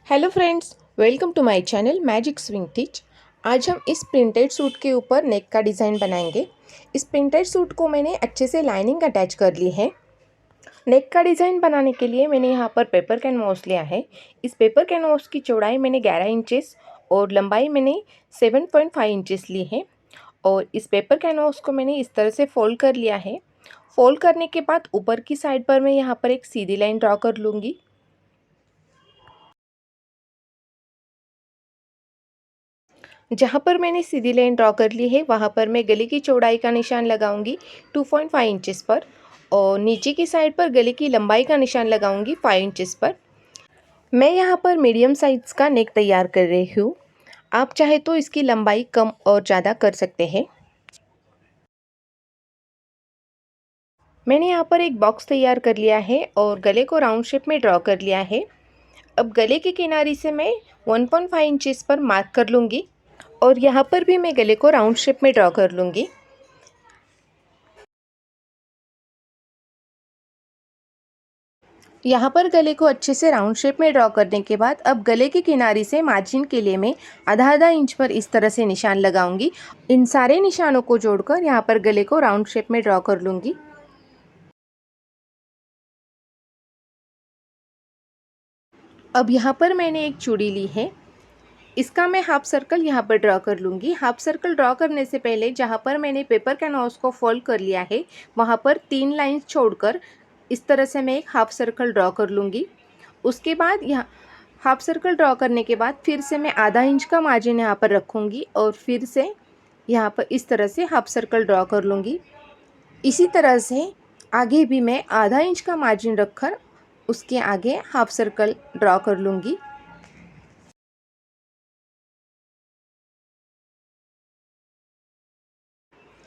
Hello friends, welcome to my channel Magic Swing Teach. आज हम इस प्रिंटेड सूट के ऊपर नेक का डिज़ाइन बनाएंगे। इस प्रिंटेड सूट को मैंने अच्छे से लाइनिंग अटैच कर ली है। नेक का डिज़ाइन बनाने के लिए मैंने यहाँ पर पेपर कैनवास लिया है। इस पेपर कैनवास की चौड़ाई मैंने 11 इंचेस और लंबाई मैंने 7.5 इंचेस ली है। और इस पेपर कैनवास को मैंने इस तरह से फोल्ड कर लिया है। फोल्ड करने के बाद ऊपर की साइड पर मैं यहाँ पर एक सीधी लाइन ड्रॉ कर लूँगी। जहाँ पर मैंने सीधी लाइन ड्रॉ कर ली है वहाँ पर मैं गले की चौड़ाई का निशान लगाऊंगी 2.5 इंचेस पर, और नीचे की साइड पर गले की लंबाई का निशान लगाऊंगी 5 इंचेस पर। मैं यहाँ पर मीडियम साइज़ का नेक तैयार कर रही हूँ। आप चाहे तो इसकी लंबाई कम और ज़्यादा कर सकते हैं। मैंने यहाँ पर एक बॉक्स तैयार कर लिया है और गले को राउंड शेप में ड्रॉ कर लिया है। अब गले की किनारी से मैं 1.5 इंचेस पर मार्क कर लूँगी और यहाँ पर भी मैं गले को राउंड शेप में ड्रॉ कर लूँगी। यहाँ पर गले को अच्छे से राउंड शेप में ड्रॉ करने के बाद अब गले की किनारी से मार्जिन के लिए मैं आधा आधा इंच पर इस तरह से निशान लगाऊंगी। इन सारे निशानों को जोड़कर यहाँ पर गले को राउंड शेप में ड्रॉ कर लूँगी। अब यहाँ पर मैंने एक चूड़ी ली है, इसका मैं हाफ सर्कल यहाँ पर ड्रॉ कर लूँगी। हाफ सर्कल ड्रॉ करने से पहले जहाँ पर मैंने पेपर कैनवास को फोल्ड कर लिया है वहाँ पर 3 लाइंस छोड़कर इस तरह से मैं एक हाफ सर्कल ड्रॉ कर लूँगी। उसके बाद यहाँ हाफ सर्कल ड्रॉ करने के बाद फिर से मैं आधा इंच का मार्जिन यहाँ पर रखूँगी और फिर से यहाँ पर इस तरह से हाफ सर्कल ड्रॉ कर लूँगी। इसी तरह से आगे भी मैं आधा इंच का मार्जिन रखकर उसके आगे हाफ सर्कल ड्रॉ कर लूँगी।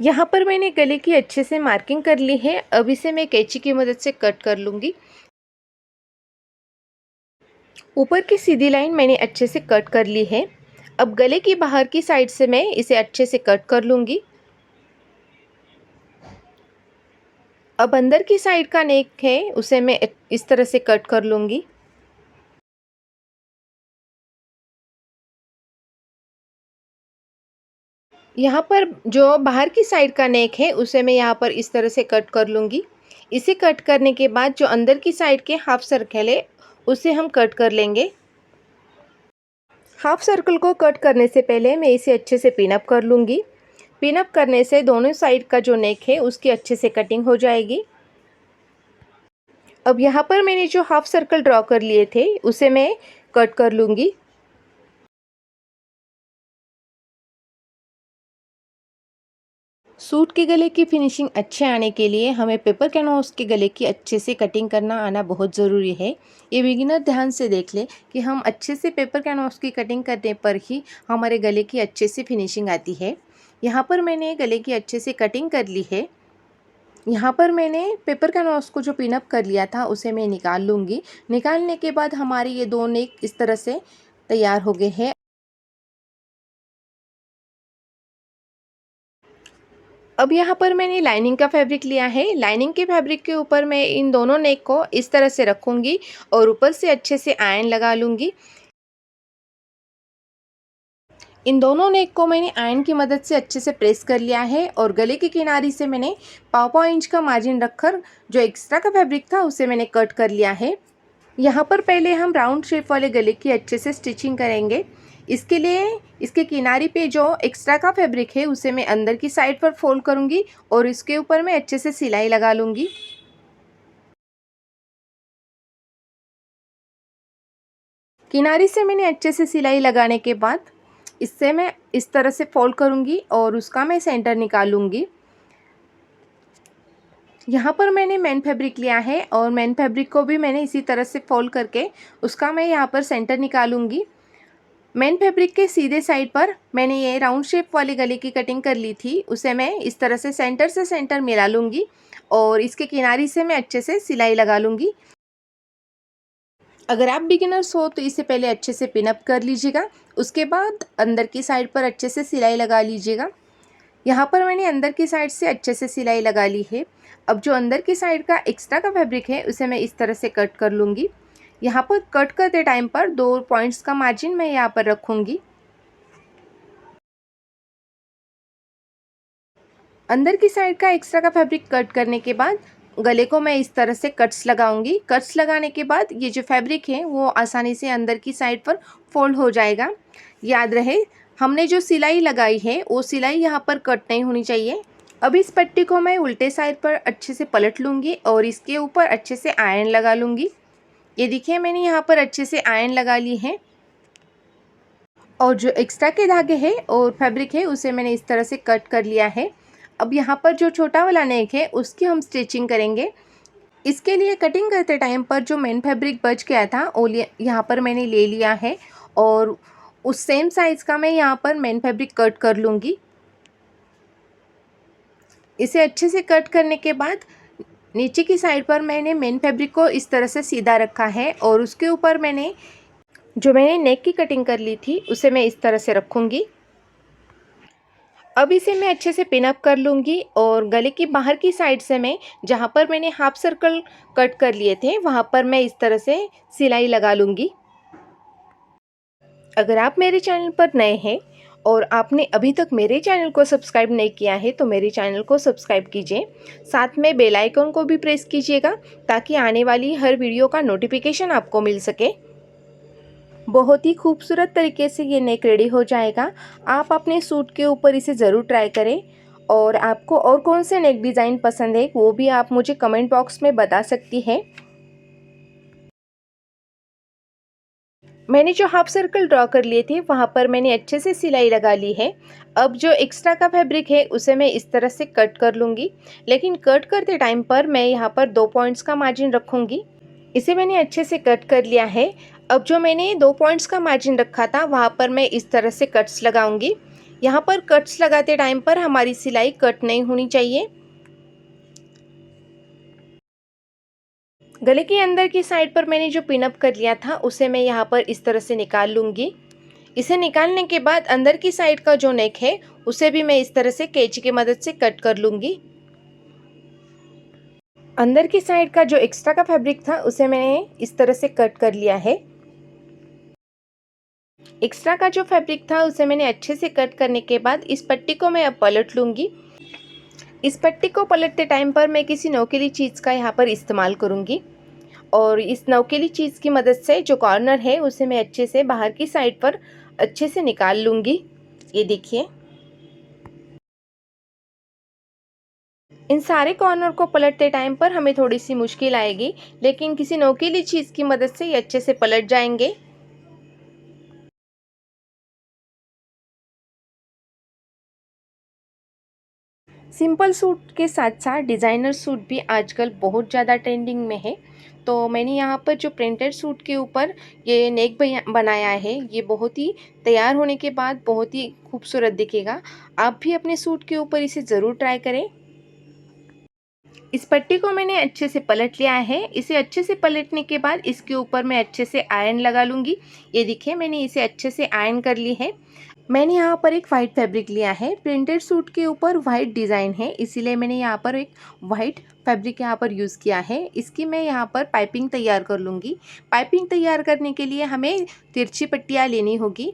यहाँ पर मैंने गले की अच्छे से मार्किंग कर ली है। अब इसे मैं कैंची की मदद से कट कर लूँगी। ऊपर की सीधी लाइन मैंने अच्छे से कट कर ली है। अब गले की बाहर की साइड से मैं इसे अच्छे से कट कर लूँगी। अब अंदर की साइड का नेक है उसे मैं इस तरह से कट कर लूँगी। यहाँ पर जो बाहर की साइड का नेक है उसे मैं यहाँ पर इस तरह से कट कर लूँगी। इसे कट करने के बाद जो अंदर की साइड के हाफ सर्कल है उसे हम कट कर लेंगे। हाफ सर्कल को कट करने से पहले मैं इसे अच्छे से पिन अप कर लूँगी। पिन अप करने से दोनों साइड का जो नेक है उसकी अच्छे से कटिंग हो जाएगी। अब यहाँ पर मैंने जो हाफ सर्कल ड्रॉ कर लिए थे उसे मैं कट कर लूँगी। सूट के गले की फिनिशिंग अच्छे आने के लिए हमें पेपर कैनवास के गले की अच्छे से कटिंग करना आना बहुत ज़रूरी है। ये बिगिनर ध्यान से देख ले कि हम अच्छे से पेपर कैनवास की कटिंग करने पर ही हमारे गले की अच्छे से फिनिशिंग आती है। यहाँ पर मैंने गले की अच्छे से कटिंग कर ली है। यहाँ पर मैंने पेपर कैनवास को जो पिन अप कर लिया था उसे मैं निकाल लूँगी। निकालने के बाद हमारे ये दो नेक इस तरह से तैयार हो गए हैं। अब यहाँ पर मैंने लाइनिंग का फैब्रिक लिया है। लाइनिंग के फैब्रिक के ऊपर मैं इन दोनों नेक को इस तरह से रखूँगी और ऊपर से अच्छे से आयन लगा लूँगी। इन दोनों नेक को मैंने आयन की मदद से अच्छे से प्रेस कर लिया है और गले की किनारी से मैंने पाव इंच का मार्जिन रखकर जो एक्स्ट्रा का फैब्रिक था उसे मैंने कट कर लिया है। यहाँ पर पहले हम राउंड शेप वाले गले की अच्छे से स्टिचिंग करेंगे। इसके लिए इसके किनारी पे जो एक्स्ट्रा का फैब्रिक है उसे मैं अंदर की साइड पर फोल्ड करूँगी और इसके ऊपर मैं अच्छे से सिलाई लगा लूँगी। किनारी से मैंने अच्छे से सिलाई लगाने के बाद इससे मैं इस तरह से फोल्ड करूँगी और उसका मैं सेंटर निकालूँगी। यहाँ पर मैंने मेन फैब्रिक लिया है और मेन फैब्रिक को भी मैंने इसी तरह से फोल्ड करके उसका मैं यहाँ पर सेंटर निकालूँगी। मेन फैब्रिक के सीधे साइड पर मैंने ये राउंड शेप वाले गले की कटिंग कर ली थी उसे मैं इस तरह से सेंटर मिला लूँगी और इसके किनारी से मैं अच्छे से सिलाई लगा लूँगी। अगर आप बिगिनर्स हो तो इसे पहले अच्छे से पिन अप कर लीजिएगा, उसके बाद अंदर की साइड पर अच्छे से सिलाई लगा लीजिएगा। यहाँ पर मैंने अंदर की साइड से अच्छे से सिलाई लगा ली है। अब जो अंदर की साइड का एक्स्ट्रा का फैब्रिक है उसे मैं इस तरह से कट कर लूँगी। यहाँ पर कट करते टाइम पर 2 पॉइंट्स का मार्जिन मैं यहाँ पर रखूँगी। अंदर की साइड का एक्स्ट्रा का फैब्रिक कट करने के बाद गले को मैं इस तरह से कट्स लगाऊंगी। कट्स लगाने के बाद ये जो फैब्रिक है वो आसानी से अंदर की साइड पर फोल्ड हो जाएगा। याद रहे, हमने जो सिलाई लगाई है वो सिलाई यहाँ पर कट नहीं होनी चाहिए। अब इस पट्टी को मैं उल्टे साइड पर अच्छे से पलट लूँगी और इसके ऊपर अच्छे से आयरन लगा लूँगी। ये देखिए, मैंने यहाँ पर अच्छे से आयरन लगा ली है और जो एक्स्ट्रा के धागे हैं और फैब्रिक है उसे मैंने इस तरह से कट कर लिया है। अब यहाँ पर जो छोटा वाला नेक है उसकी हम स्टिचिंग करेंगे। इसके लिए कटिंग करते टाइम पर जो मेन फैब्रिक बच गया था वो यहाँ पर मैंने ले लिया है और उस सेम साइज़ का मैं यहाँ पर मेन फैब्रिक कट कर लूँगी। इसे अच्छे से कट करने के बाद नीचे की साइड पर मैंने मेन फैब्रिक को इस तरह से सीधा रखा है और उसके ऊपर मैंने नेक की कटिंग कर ली थी उसे मैं इस तरह से रखूँगी। अब इसे मैं अच्छे से पिन अप कर लूँगी और गले की बाहर की साइड से मैं जहाँ पर मैंने हाफ सर्कल कट कर लिए थे वहाँ पर मैं इस तरह से सिलाई लगा लूँगी। अगर आप मेरे चैनल पर नए हैं और आपने अभी तक मेरे चैनल को सब्सक्राइब नहीं किया है तो मेरे चैनल को सब्सक्राइब कीजिए, साथ में बेल आइकन को भी प्रेस कीजिएगा ताकि आने वाली हर वीडियो का नोटिफिकेशन आपको मिल सके। बहुत ही खूबसूरत तरीके से ये नेक रेडी हो जाएगा। आप अपने सूट के ऊपर इसे ज़रूर ट्राई करें और आपको और कौन से नेक डिज़ाइन पसंद है वो भी आप मुझे कमेंट बॉक्स में बता सकती हैं। मैंने जो हाफ सर्कल ड्रॉ कर लिए थे वहाँ पर मैंने अच्छे से सिलाई लगा ली है। अब जो एक्स्ट्रा का फैब्रिक है उसे मैं इस तरह से कट कर लूँगी, लेकिन कट करते टाइम पर मैं यहाँ पर 2 पॉइंट्स का मार्जिन रखूँगी। इसे मैंने अच्छे से कट कर लिया है। अब जो मैंने 2 पॉइंट्स का मार्जिन रखा था वहाँ पर मैं इस तरह से कट्स लगाऊंगी। यहाँ पर कट्स लगाते टाइम पर हमारी सिलाई कट नहीं होनी चाहिए। गले के अंदर की साइड पर मैंने जो पिन अप कर लिया था उसे मैं यहाँ पर इस तरह से निकाल लूँगी। इसे निकालने के बाद अंदर की साइड का जो नेक है उसे भी मैं इस तरह से कैंची की मदद से कट कर लूँगी। अंदर की साइड का जो एक्स्ट्रा का फैब्रिक था उसे मैंने इस तरह से कट कर लिया है। एक्स्ट्रा का जो फैब्रिक था उसे मैंने अच्छे से कट करने के बाद इस पट्टी को मैं अब पलट लूँगी। इस पट्टी को पलटते टाइम पर मैं किसी नोकीली चीज़ का यहाँ पर इस्तेमाल करूँगी और इस नोकीली चीज़ की मदद से जो कॉर्नर है उसे मैं अच्छे से बाहर की साइड पर अच्छे से निकाल लूँगी। ये देखिए, इन सारे कॉर्नर को पलटते टाइम पर हमें थोड़ी सी मुश्किल आएगी, लेकिन किसी नोकीली चीज़ की मदद से ये अच्छे से पलट जाएंगे। सिंपल सूट के साथ साथ डिज़ाइनर सूट भी आजकल बहुत ज़्यादा ट्रेंडिंग में है। तो मैंने यहाँ पर जो प्रिंटेड सूट के ऊपर ये नेक बनाया है, ये बहुत ही तैयार होने के बाद बहुत ही खूबसूरत दिखेगा। आप भी अपने सूट के ऊपर इसे ज़रूर ट्राई करें। इस पट्टी को मैंने अच्छे से पलट लिया है। इसे अच्छे से पलटने के बाद इसके ऊपर मैं अच्छे से आयरन लगा लूँगी। ये देखिए, मैंने इसे अच्छे से आयरन कर ली है। मैंने यहाँ पर एक वाइट फैब्रिक लिया है। प्रिंटेड सूट के ऊपर वाइट डिज़ाइन है, इसीलिए मैंने यहाँ पर एक वाइट फैब्रिक यहाँ पर यूज़ किया है। इसकी मैं यहाँ पर पाइपिंग तैयार कर लूँगी। पाइपिंग तैयार करने के लिए हमें तिरछी पट्टियाँ लेनी होगी।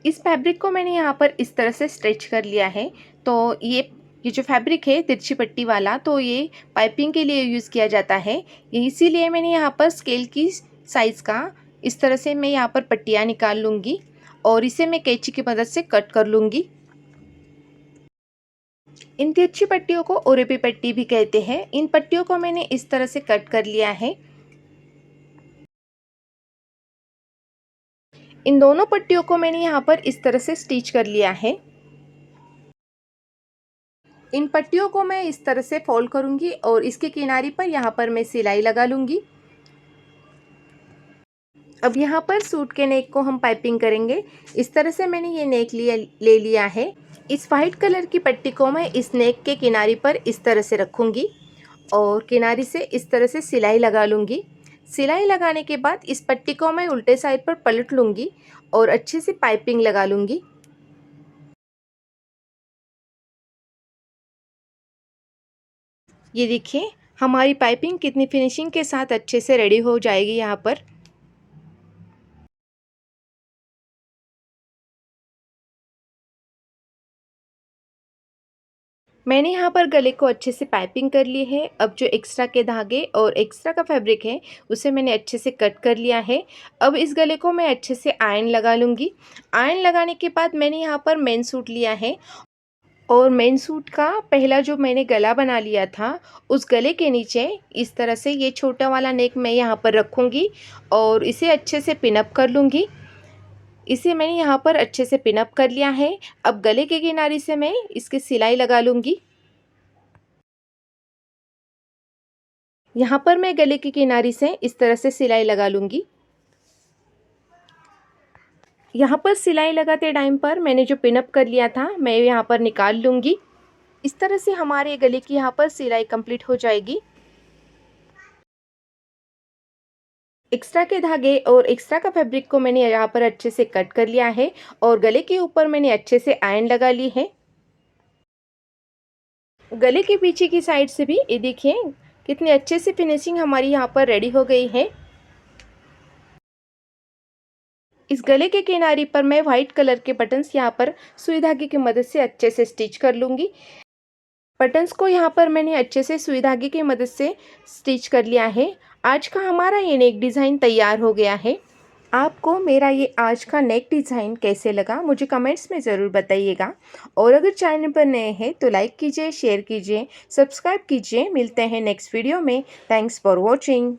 इस फैब्रिक को मैंने यहाँ पर इस तरह से स्ट्रेच कर लिया है। तो ये जो फैब्रिक है तिरछी पट्टी वाला, तो ये पाइपिंग के लिए यूज़ किया जाता है। इसीलिए मैंने यहाँ पर स्केल की साइज़ का इस तरह से मैं यहाँ पर पट्टियाँ निकाल लूँगी और इसे मैं कैंची की मदद से कट कर लूँगी। इन तिरछी पट्टियों को ओरेपी पट्टी भी कहते हैं। इन पट्टियों को मैंने इस तरह से कट कर लिया है। इन दोनों पट्टियों को मैंने यहाँ पर इस तरह से स्टिच कर लिया है। इन पट्टियों को मैं इस तरह से फोल्ड करूँगी और इसके किनारे पर यहाँ पर मैं सिलाई लगा लूँगी। अब यहाँ पर सूट के नेक को हम पाइपिंग करेंगे। इस तरह से मैंने ये नेक ले लिया है। इस वाइट कलर की पट्टी को मैं इस नेक के किनारे पर इस तरह से रखूँगी और किनारे से इस तरह से सिलाई लगा लूँगी। सिलाई लगाने के बाद इस पट्टी को मैं उल्टे साइड पर पलट लूँगी और अच्छे से पाइपिंग लगा लूँगी। ये देखिए, हमारी पाइपिंग कितनी फिनिशिंग के साथ अच्छे से रेडी हो जाएगी यहाँ पर। मैंने यहाँ पर गले को अच्छे से पाइपिंग कर ली है। अब जो एक्स्ट्रा के धागे और एक्स्ट्रा का फैब्रिक है उसे मैंने अच्छे से कट कर लिया है। अब इस गले को मैं अच्छे से आयरन लगा लूँगी। आयरन लगाने के बाद मैंने यहाँ पर मेन सूट लिया है और मेन सूट का पहला जो मैंने गला बना लिया था उस गले के नीचे इस तरह से ये छोटा वाला नेक मैं यहाँ पर रखूँगी और इसे अच्छे से पिन अप कर लूँगी। इसे मैंने यहाँ पर अच्छे से पिन अप कर लिया है। अब गले के किनारे से मैं इसकी सिलाई लगा लूँगी। यहाँ पर मैं गले के किनारे से इस तरह से सिलाई लगा लूँगी। यहाँ पर सिलाई लगाते टाइम पर मैंने जो पिन अप कर लिया था मैं यहाँ पर निकाल लूँगी। इस तरह से हमारे गले की यहाँ पर सिलाई कंप्लीट हो जाएगी। एक्स्ट्रा के धागे और एक्स्ट्रा का फैब्रिक को मैंने यहाँ पर अच्छे से कट कर लिया है और गले के ऊपर मैंने अच्छे से आयरन लगा ली है। गले के पीछे की साइड से भी ये देखिए कितनी अच्छे से फिनिशिंग हमारी यहाँ पर रेडी हो गई है। इस गले के किनारे पर मैं वाइट कलर के बटन्स यहाँ पर सुई धागे की मदद से अच्छे से स्टिच कर लूँगी। बटन्स को यहाँ पर मैंने अच्छे से सुई धागे की मदद से स्टिच कर लिया है। आज का हमारा ये नेक डिज़ाइन तैयार हो गया है। आपको मेरा ये आज का नेक डिज़ाइन कैसे लगा मुझे कमेंट्स में ज़रूर बताइएगा और अगर चैनल पर नए हैं तो लाइक कीजिए, शेयर कीजिए, सब्सक्राइब कीजिए। मिलते हैं नेक्स्ट वीडियो में। Thanks for watching.